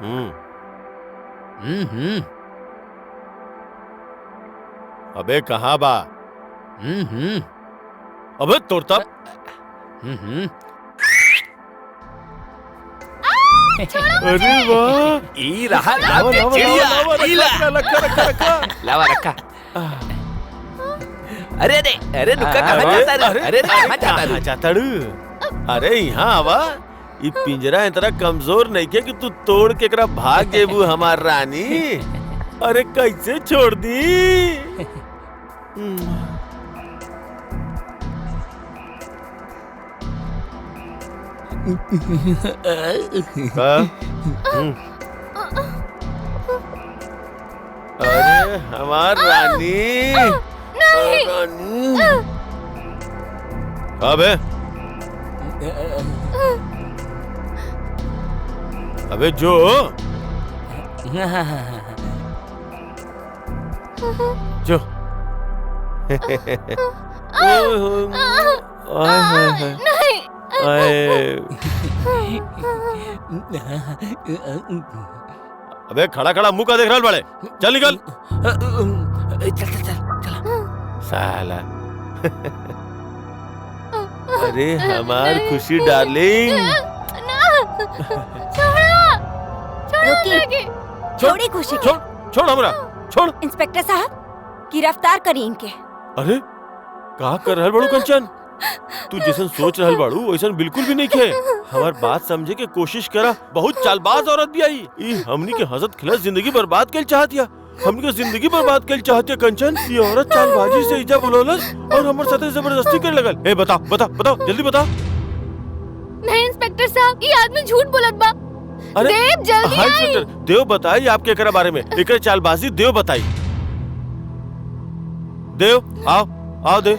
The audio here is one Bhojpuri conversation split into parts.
हम्म। हम्म। अबे कहाँ बा? हम्म। अबे तोड़ता। हम्म। अरे वाह! ई रहा लावा रात के लावा चिड़िया। लावा लावा, इला। रखा रखा रखा रखा। लावा रखा। अरे अरे अरे रुका, कहाँ अरे जाता रे? अरे कहाँ जाता कहाँ रे? जाता रू? अरे यहाँ आवा। ई पिंजरा इतना कमजोर नहीं के कि तू तोड़ के एकरा भाग जेबू हमार रानी। अरे कैसे छोड़ दी? अरे हमार रानी। नहीं। रानी। अबे अबे जो जो नहीं। अबे खड़ा खड़ा मुंह का देख रहा बड़े, चल निकल। चल चल चल चला। साला। अरे हमार खुशी डार्लिंग। रुकिए, छोड़ी खुशी के। छोड़ छोड़ हमरा, छोड़। इंस्पेक्टर साहब गिरफ्तार करिए इनके। अरे कहा कर रहल बड़ू कंचन? तू जैसन सोच रहल बाड़ू वैसन बिल्कुल भी नहीं खे। हमार बात समझे के कोशिश करा। बहुत चालबाज औरत भी आई। ई हमनी के हंसत खिलत जिंदगी बर्बाद कर चाहतिया। हमनी के जिंदगी बर्बाद कर चाहतिया कंचन। ये औरत चालबाजी से इजा बुलौलस और हमर साथे जबरदस्ती करे लगल। ए बताओ बताओ बताओ जल्दी बताओ। नहीं इंस्पेक्टर साहब, ये आदमी झूठ बोलत बा। अरे देव जल्दी हाँ, आई। इंस्पेक्टर देव बताई आपके एकरा बारे में। एकरे चालबाजी देव बताई। देव आओ आओ देव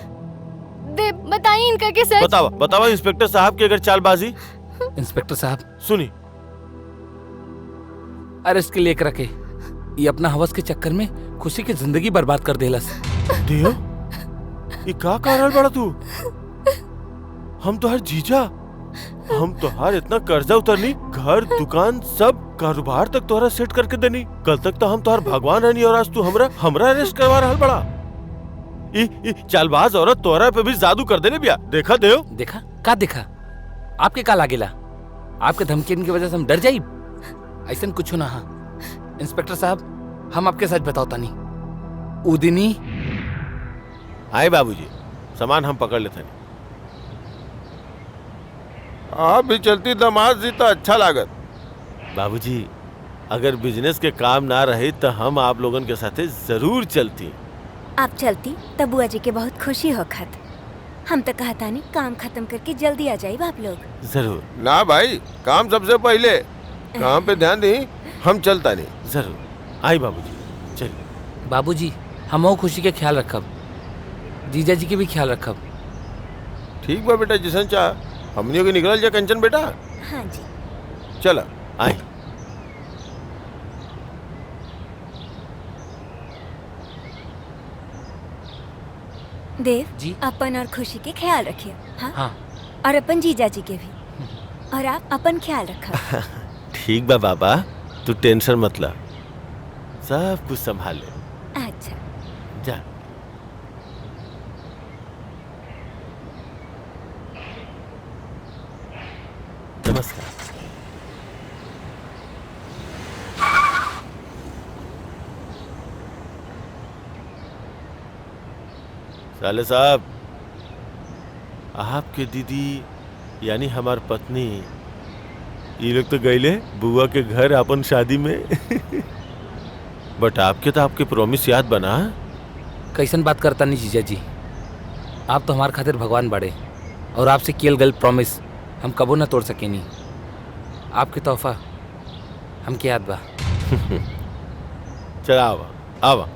देव बताइए इनका के सच। बतावा बतावा इंस्पेक्टर साहब की अगर चालबाजी। इंस्पेक्टर साहब सुनी। अरेस्ट के लिए रखे। ये अपना हवस के चक्कर में खुशी की जिंदगी बर्बाद कर देलस। देव ये का कर रहल बड़ा तू? हम तो हर जीजा, हम तो हर इतना कर्जा उतरनी, घर दुकान सब कारोबार तक तोहरा सेट करके देनी। कल तक तो हम तोहर भगवान रहनी और आज तू हमरा अरेस्ट करवा रहल बड़ा। ई चालबाज औरत तोहरा पे भी जादू कर देने बिया। देखा देव? देखा का देखा? आपके का लागेला? आपके धमकी की वजह से हम डर जाई? ऐसा कुछ ना। हाँ इंस्पेक्टर साहब हम आपके सच बताओ तानी। उदिनी आए बाबूजी, सामान हम पकड़ लेते हैं। आप भी चलती दामाद जी तो अच्छा लागत। बाबूजी अगर बिजनेस के काम ना रहे तो हम आप लोगन के साथे जरूर चलती। आप चलती तब बुआ जी के बहुत खुशी हो खत। हम तो कहता नहीं काम खत्म करके जल्दी आ जाइए आप लोग। जरूर। ना भाई, काम सबसे पहले। काम पे ध्यान दी, हम चलता नहीं। जरूर आई बाबूजी, चलिए। बाबूजी हम खुशी के ख्याल रखब, जीजा जी के भी ख्याल रखब। ठीक बा बेटा, जिसन चाह हमनियों के निकल जा कंचन बेटा। हाँ जी चला आई। देव जी? अपन और खुशी के ख्याल रखिए। हाँ? हाँ और अपन जीजा जी के भी। और आप अपन ख्याल रखो। ठीक बा बाबा, तू टेंशन मत ला, सब कुछ संभाल ले। अच्छा जा। नमस्कार। साले साहब, आपके दीदी यानी हमार पत्नी ये लोग तो गईले बुआ के घर अपन शादी में। बट आपके तो आपके प्रॉमिस याद बना। कैसन बात करता नहीं जीजा जी? आप तो हमारे खातिर भगवान बड़े और आपसे कियल गल प्रॉमिस हम कबो ना तोड़ सके नहीं। आपके तोहफा हमके याद बा। चला आवा आवा।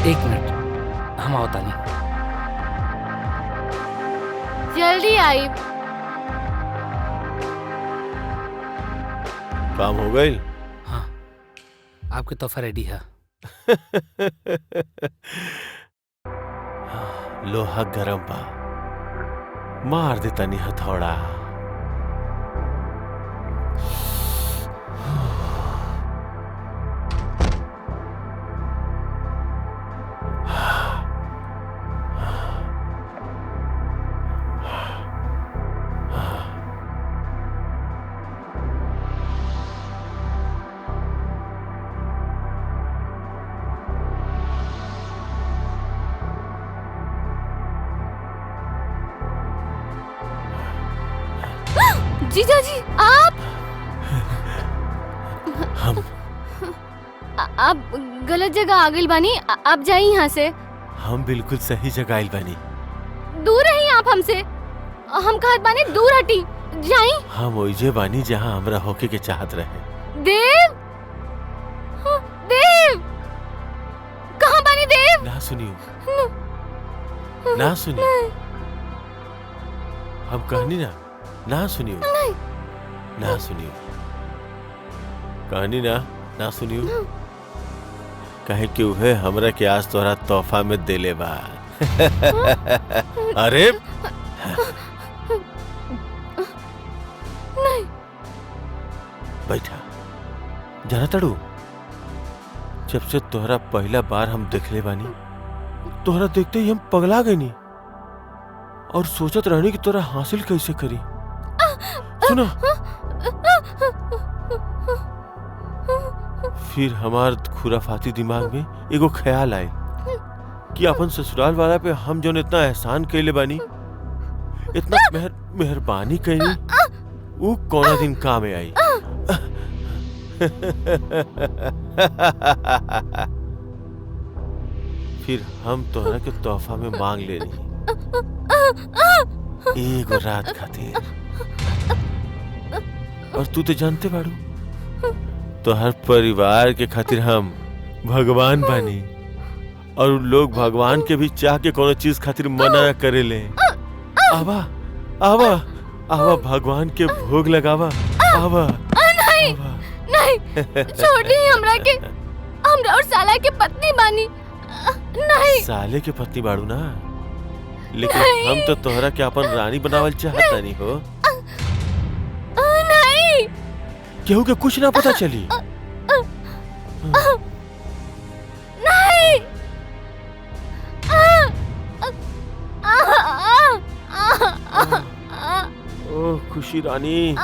एक मिनट, हम आवता नहीं। जल्दी आई। काम हो गई? हाँ, आपके तोहफा रेडी है। लोहा गरम बा, मार देता नहीं हथौड़ा। जीजा जी, आप आप गलत जगह आ गई बानी। आप जाइए यहाँ से। हम बिल्कुल सही जगह आइल बानी। दूर रही आप हमसे। हम कहत बानी दूर हटी जाई। हम ओइजे बानी जहाँ हमरा होके के चाहत रहे। देव, देव, कहाँ बानी देव? ना सुनियो, ना सुनियो। हम कहनी ना सुनियो, ना सुनियो। कहनी ना सुनियो। कहे कि उहे हमरा के आज तोहरा तोहफा में देले बा। अरे नहीं। बैठा। जाना तड़ू, जब से तोहरा पहला बार हम देखले बानी, तोहरा देखते ही हम पगला गए नी और सोचत रहनी कि तोरा हासिल कैसे करी। सुनो, फिर हमार खुराफाती दिमाग में एगो ख्याल आए कि अपन ससुराल वाला पे हम जो इतना एहसान कैले बानी, इतना मेहरबानी कैनी, वो कौना दिन काम में आई। फिर हम तोहरा के तोहफा में मांग लेनी एगो रात खातिर। और तू तो जानते बाड़ू, तो हर परिवार के खातिर हम भगवान बानी, और लोग भगवान के भी चाह के कोनो चीज खातिर मना करेले। आवा आवा आवा, भगवान के भोग लगावा। आवा। नहीं, नहीं, छोड़ी हमरा के। हमरा और साला के पत्नी बानी। नहीं। साले के पत्नी बाड़ू ना, लेकिन हम तो तोहरा के अपन रानी बनावल चाहता नहीं हो। नहीं। केहू के कुछ ना पता चली। नहीं। ओह खुशी रानी।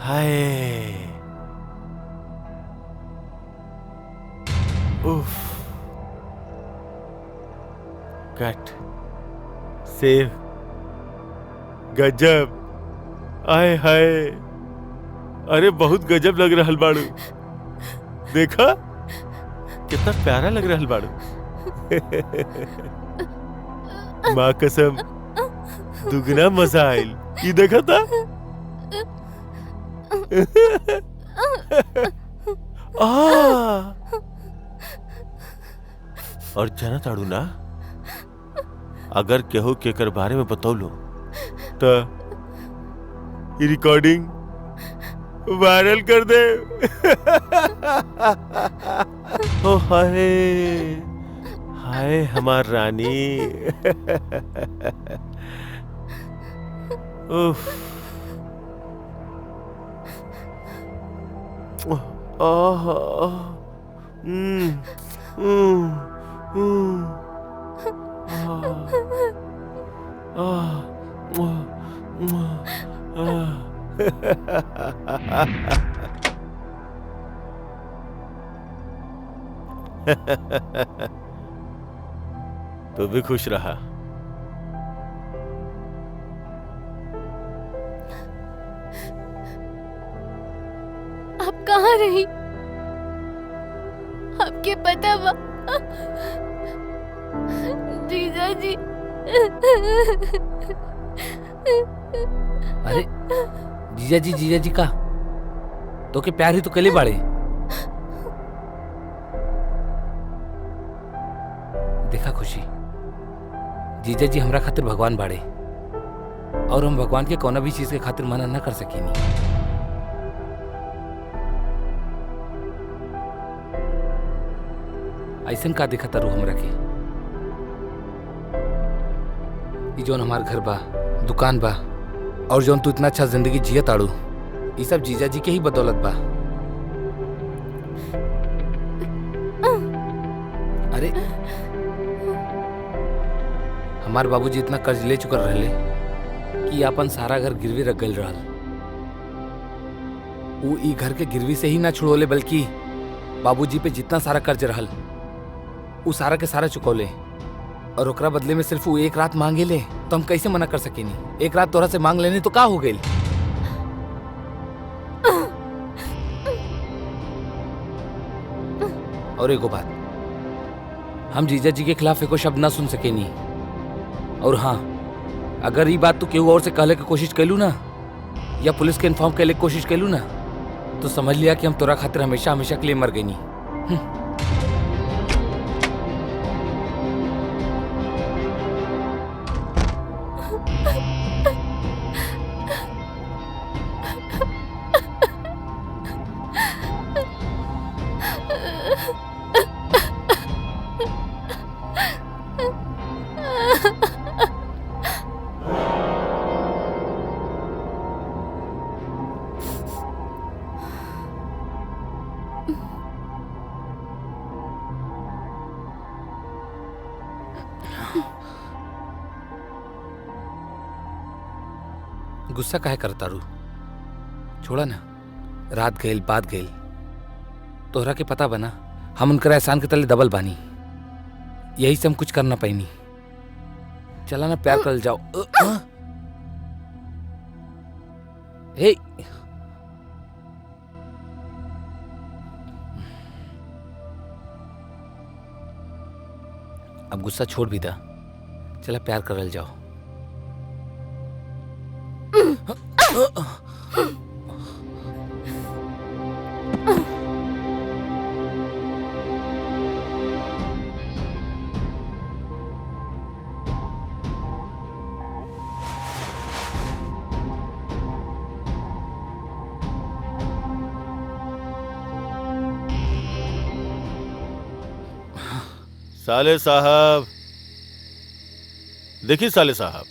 हाय, उफ, कट, सेव, गजब, आय हाय, अरे बहुत गजब लग रहल बाड़ू। देखा कितना प्यारा लग रहा है बाड़ू। माँ कसम दुगना मजा आयल। ये देखा था और जाना ताड़ू ना, अगर केहू केकर बारे में बतौलो तो ये रिकॉर्डिंग वायरल कर दे। ओ हाय हाय हमार रानी। उफ तो भी खुश रहा। आप कहाँ रही? आपके पता बा जीजा जी। अरे जीजा जी का तो के प्यार ही तो कले बाड़े। देखा खुशी, जीजा जी हमरा खातिर भगवान बाड़े और हम भगवान के कौना भी चीज के खातिर मना न कर सकेनी। ऐसन का देखा तारू हमरा के? ई जौन हमार घर बा, दुकान बा और जौन तू इतना अच्छा जिंदगी जिया ताड़ू, ये सब जीजा जी के ही बदौलत बा। अरे हमार बाबूजी इतना कर्ज ले चुकल रहले कि अपन सारा घर गिरवी रख गल रहल। वो ई घर के गिरवी से ही ना छुड़ोले, बल्कि बाबूजी पे जितना सारा कर्ज रहल वो सारा के सारा चुकौले, और ओकरा बदले में सिर्फ वो एक रात मांगे ले, तो हम कैसे मना कर सकेनी? एक रात तोरा से मांग लेने तो का हो गई? और एगो बात, हम जीजा जी के खिलाफ एको शब्द ना सुन सकेनी। और हाँ, अगर ये बात तू केहू और से कहले के कोशिश कैलू ना, या पुलिस के इन्फॉर्म कैले के कोशिश कैलू ना, तो समझ लिया कि हम तोरा खातिर हमेशा हमेशा के लिए मर गईनी। गुस्सा काहे करता रू? छोड़ा ना, रात गईल बात गईल। तोहरा के पता बना हम उनकर एहसान के तले दबल बानी, यही से हम कुछ करना पाईनी। चला ना, प्यार कर जाओ। हे अब गुस्सा छोड़ भी दा, चला प्यार करल जाओ। साले साहब, देखिए साले साहब,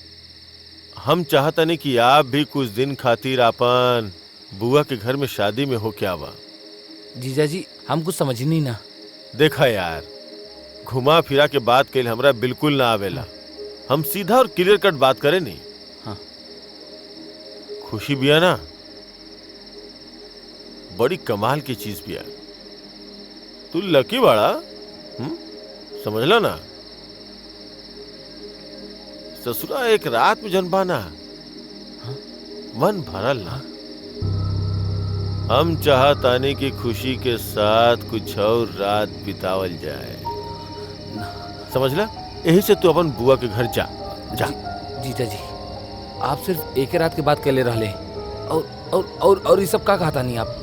हम चाहता नहीं कि आप भी कुछ दिन खातिर अपन बुआ के घर में शादी में हो क्या आवा। जीजा जी हम कुछ समझ नहीं ना। देखा यार, घुमा फिरा के बात के हमरा बिल्कुल ना आवेला। हम सीधा और क्लियर कट बात करें नहीं। हाँ। खुशी बिया ना बड़ी कमाल की चीज बिया। तू लकी बाड़ा, समझला ना? ससुरा एक रात में जन्माना, मन भरल ना। हम चाहतानी की खुशी के साथ कुछ और रात बितावल जाए, समझ ला? यही से तू अपन बुआ के घर जा जा। जीजा जी, आप सिर्फ एक ही रात के बाद कहले रहले और ये सब का कहता नहीं आप?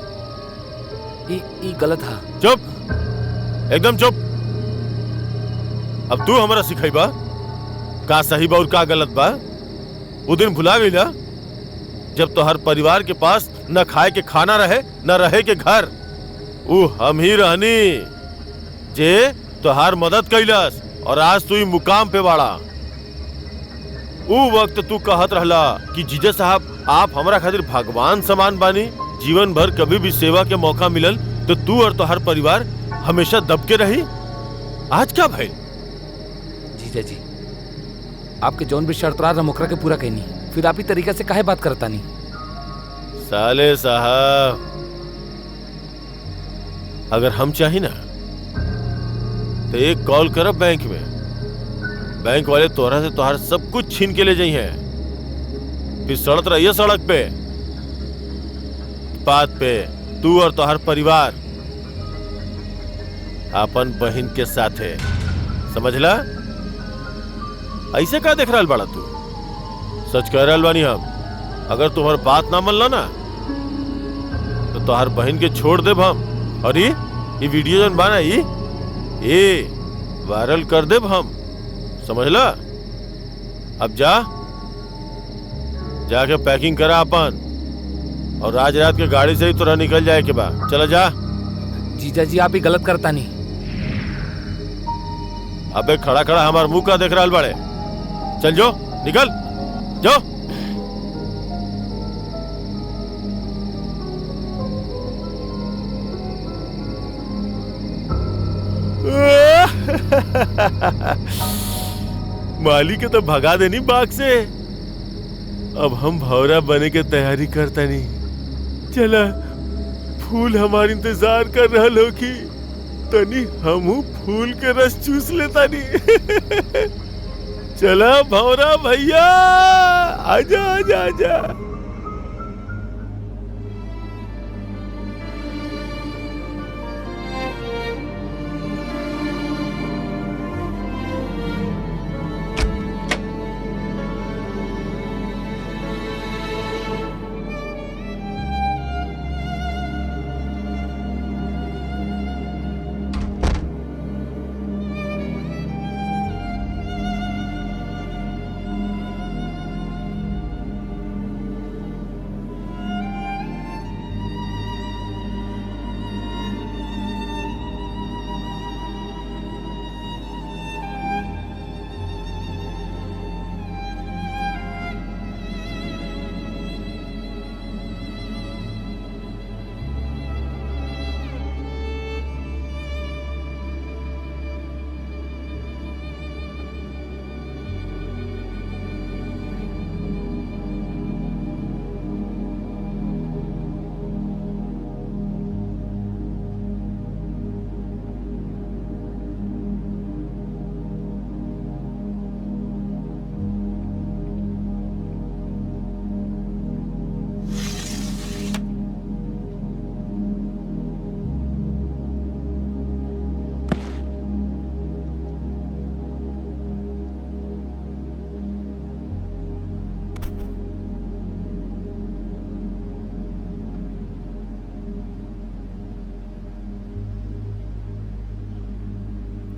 ये गलत है। चुप, एकदम चुप। अब तू हमरा सिखाइबा का सही बा और का गलत बा? वो दिन भुला गईला जब तो हर परिवार के पास न खाए के खाना रहे न रहे के घर। वो हम ही रहनी जे तोहार मदद कैलस और आज तू ही मुकाम पे बाड़ा। वो वक्त तू कहत रहला कि जीजा साहब आप हमरा खातिर भगवान समान बानी, जीवन भर कभी भी सेवा के मौका मिलल तो तू और तोहार परिवार हमेशा दबके रही। आज क्या भाई? जीजा जी, आपके जौन भी शर्त रहा ओकरा के पूरा कहनी, फिर आप ही तरीका से काहे बात करता नहीं? साले साहब, अगर हम चाही ना तो एक कॉल करब बैंक में, बैंक वाले तोहरा से तोहार सब कुछ छीन के ले जाई हैं। फिर सड़त रहिए सड़क पे, बात पे तू और तोहार परिवार अपन बहन के साथ है, समझला? ऐसे का देख रहा बड़ा तू? सच कह रहा बानी हम। अगर तुम्हार बात ना मनला ना तो तोहार बहन के छोड़ देब हम, और ये वीडियो जन बाना ये वायरल कर देब हम, समझला? अब जाके पैकिंग करा अपन, और आज रात के गाड़ी से ही तोरा निकल जाए के बा। चला जा। जीजा जी, आप ही गलत करता नहीं। अबे खड़ा खड़ा हमार मुंह का देख रहा बड़े? चल जो, निकल जो। माली के तो भगा देनी बाग से। अब हम भौरा बने के तैयारी करता नहीं। चला, फूल हमार इंतजार कर रहा लो कि तनी हमू फूल के रस चूस लेता नहीं। चला भौरा भैया, आजा आजा आजा।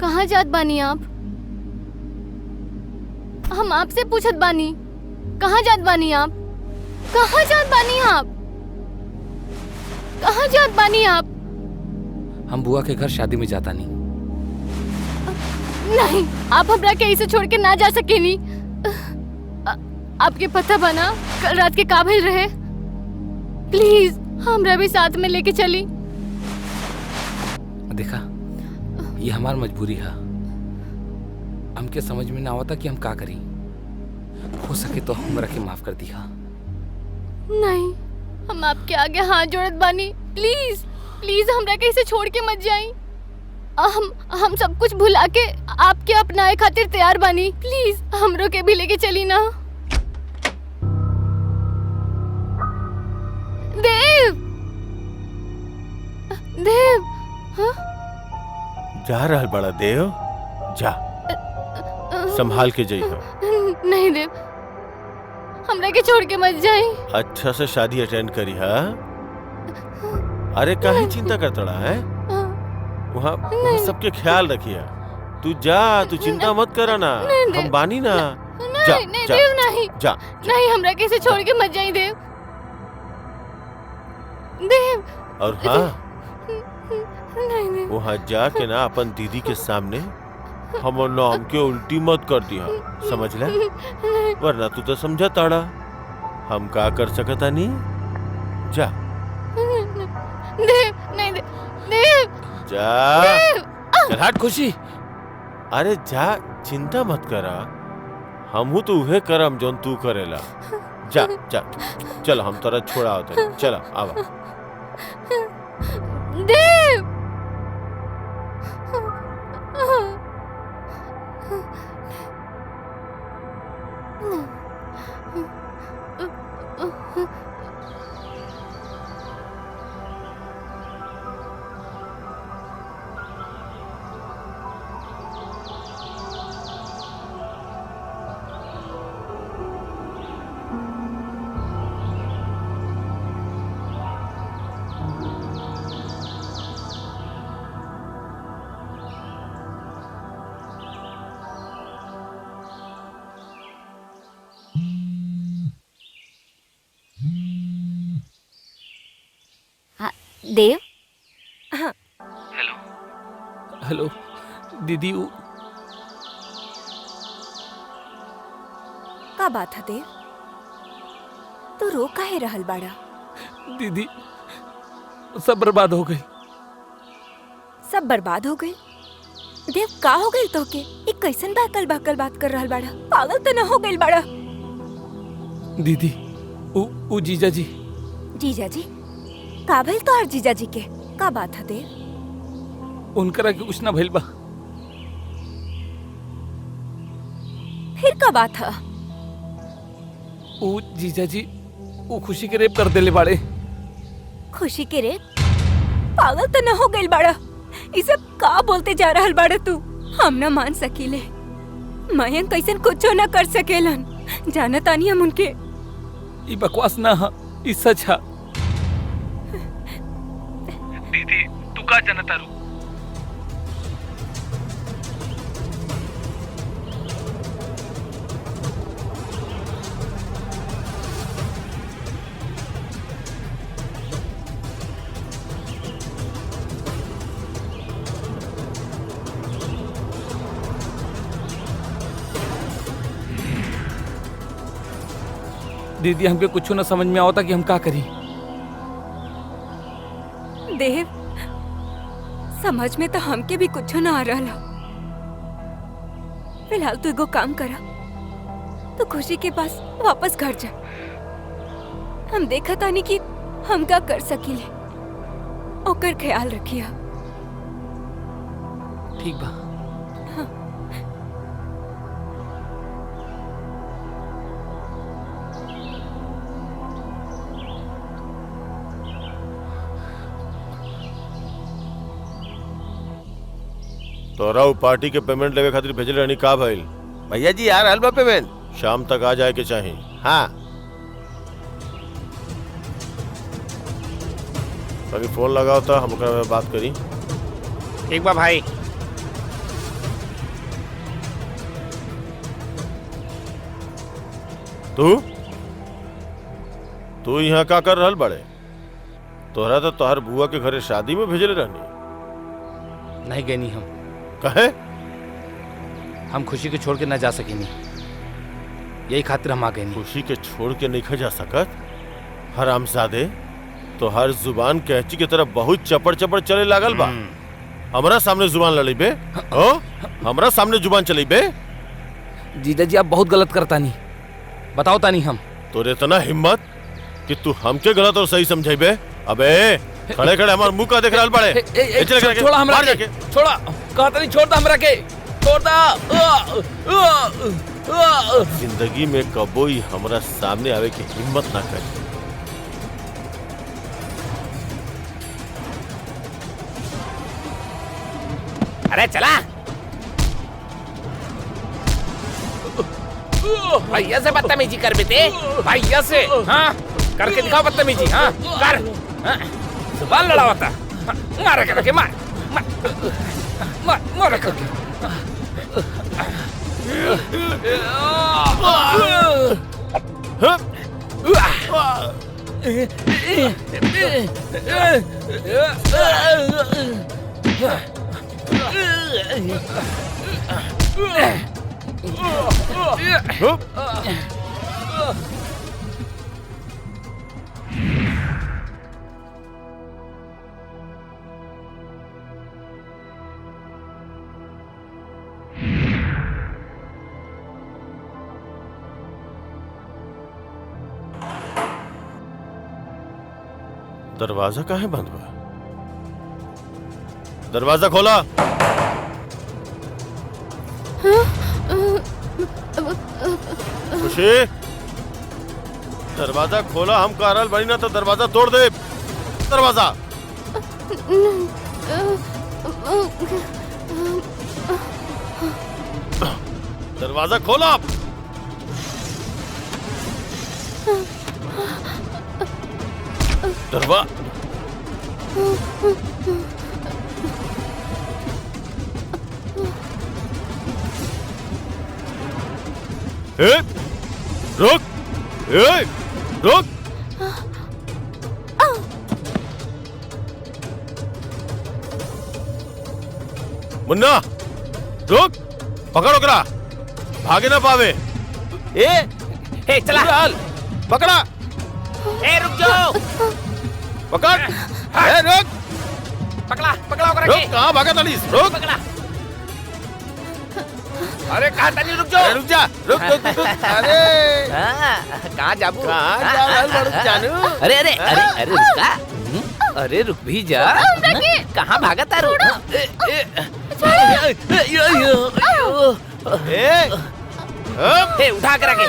कहाँ जात बानी आप? हम आपसे पूछत बानी, कहाँ जात बानी आप? कहाँ जात बानी आप? कहाँ जात बानी आप? हम बुआ के घर शादी में जाता नहीं। नहीं, आप हमरा के ऐसे छोड़ के ना जा सकेनी। आपके पता बना कल रात के काबिल रहे। प्लीज हमरा भी साथ में लेके चली। देखा, ये हमार मजबूरी है। हमके समझ में ना आवता कि हम का करी। हो सके तो हमरा के माफ कर दिया। नहीं, हम आपके आगे हाथ जोड़त बानी। प्लीज प्लीज हमरा के इसे छोड़ के मत जाई। हम सब कुछ भुला के आपके अपनाए खातिर तैयार बानी। प्लीज हमरो के भी लेके चली ना। देव, देव। हाँ? जा रहल बड़ा देव, जा संभाल के जइहा। नहीं देव, हमरा के छोड़ के मत जाई। अच्छा से शादी अटेंड करी हा। अरे काहे चिंता करतड़ा है, वहाँ सबके ख्याल रखिया। तू जा, तू चिंता मत करा ना, हम बानी ना। जा, नहीं जा, देव नहीं। जा, नहीं, हमरा कैसे छोड़ के मत जाई देव। देव। और हाँ, नहीं देव। वहाँ जाके ना अपन दीदी के सामने हमर नाम के उल्टी मत कर दिया, समझ ले, वरना तू तो समझा ताड़ा हम का कर सकता नहीं। जा देव, नहीं देव, देव, जा, चल हट। खुशी, अरे जा, चिंता मत करा, हमहू तो उहे करम जोन तू करेला। जा जा, चल हम तोरा छोड़ा होते, चला आवा। देव। देव। हाँ। हेलो दीदी, का बात है देव, तू रो काहे रहल बाड़ा? दीदी सब बर्बाद हो गई। सब बर्बाद हो गई? देव का हो गई तो के? एक कैसन बाकल बाकल बात कर रहल बाड़ा? पागल तो न हो गई बाड़ा? दीदी उ जीजा जी। जीजा जी? का भइल तोहर जीजा जी के? का बात है देव? उनकरा के कुछ ना भइल बा। फिर का बात है? उ जीजा जी उ खुशी के रेप कर देले बाड़े। खुशी के रेप? पागल तो न हो गई बाड़ा? ये सब का बोलते जा रहल बाड़ा तू? हम न मान सकीले, मयंक कैसन कुछो न कर सकेलन। जानत आनी हम उनके। ई बकवास ना हा, ई सच हा। दीदी तू का जानता रू? दीदी हमके कुछ ना समझ में आवता कि हम का करी। देव, समझ में तो हमके भी कुछ ना आ रहा। फिलहाल तू एगो काम करा, तो खुशी के पास वापस घर जा। हम देखा तानी कि हम का कर सकीले, ओकर ख्याल रखिया। ठीक बा। हाँ। तोरा उ पार्टी के पेमेंट लेवे खातिर भेजल रहनी, का भइल? भैया जी यार हलवा पेमेंट शाम तक आ जाए के चाही। हाँ अभी फोन लगाओ तो हम ओकरा में बात करी। ठीक बा भाई। तू यहाँ का कर रहल बड़े? तोहरा तो तोहर बुआ के घरे शादी में भेजले रहनी। नहीं गए नहीं हम। कहे? हम खुशी के छोड़ के ना जा सकेनी, यही खातिर हम आ गए नहीं। खुशी के छोड़ के नहीं जा सकत? हरामजादे, तो हर जुबान कैची की तरफ बहुत चपड़ चपड़ चले लागल बा। हमरा सामने जुबान लड़ी बे? हमरा सामने जुबान चली बे? जीजा जी आप बहुत गलत करता नहीं, बताओ तानी हम। तोरे इतना हिम्मत कि तू हमके गलत और सही समझाइबे? अबे खड़े खड़े हमार मुंह का देख रहल बड़े। छोड़ा हमरा के, छोड़ा, कहता नहीं छोड़ता हमरा के, छोड़ता। जिंदगी में कबो ही हमरा सामने आवे की हिम्मत ना करे। अरे चला। भैया से बदतमीजी कर बेटे, भैया से। हाँ करके दिखाओ बदतमीजी। हाँ कर। हाँ, जुबान लड़ावा था। हाँ, मारा करके मार मार मारा करके। दरवाजा काहे बंद बा? दरवाजा खोला। खुशी, दरवाजा खोला। हम कारल बनी ना तो दरवाजा तोड़ दे। दरवाजा। दरवाजा खोला। दरवाजा। रुक। रुक। मुन्ना रुक। पकड़ो करा, भागे ना पावे। चला। पकड़ा। रुक जाओ। पकड़। रुक। पकड़ा पकड़ा रुक। कहाँ भागा तालीस? रुक। पकड़ा। अरे कहाँ तनी रुक जाओ। रुक जा। रुक रुक रुक। अरे कहाँ जाबू? कहाँ जा रहल बाड़ू जानू? अरे अरे अरे अरे रुका। अरे रुक भी जा। कहाँ भागा तारू? उठा कर रखे।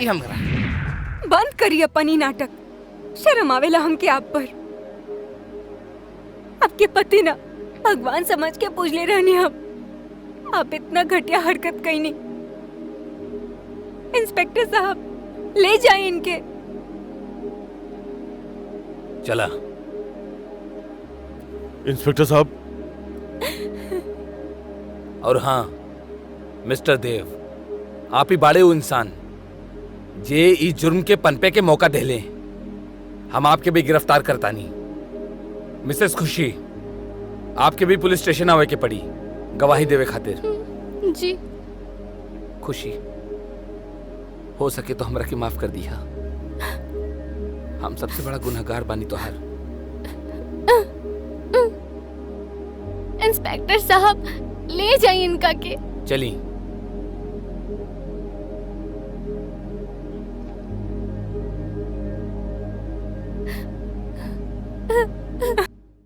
हमरा बंद करिए अपनी नाटक। शर्म आवेला हमके आप पर। आपके पति ना भगवान समझ के पूछ ले रहनी हम। आप इतना घटिया हरकत कहीं नहीं। इंस्पेक्टर साहब ले जाए इनके। चला। इंस्पेक्टर साहब। और हाँ मिस्टर देव, आप ही बाड़े वो इंसान जे इस जुर्म के पनपे के मौका देले। हम आपके भी गिरफ्तार करता नहीं। मिसेस खुशी, आपके भी पुलिस स्टेशन आवे के पड़ी गवाही देवे खातिर। जी। खुशी, हो सके तो हमरा के माफ कर दिया। हम सबसे बड़ा गुनहगार बानी तोहार। इंस्पेक्टर साहब ले जाइए इनका के। चली।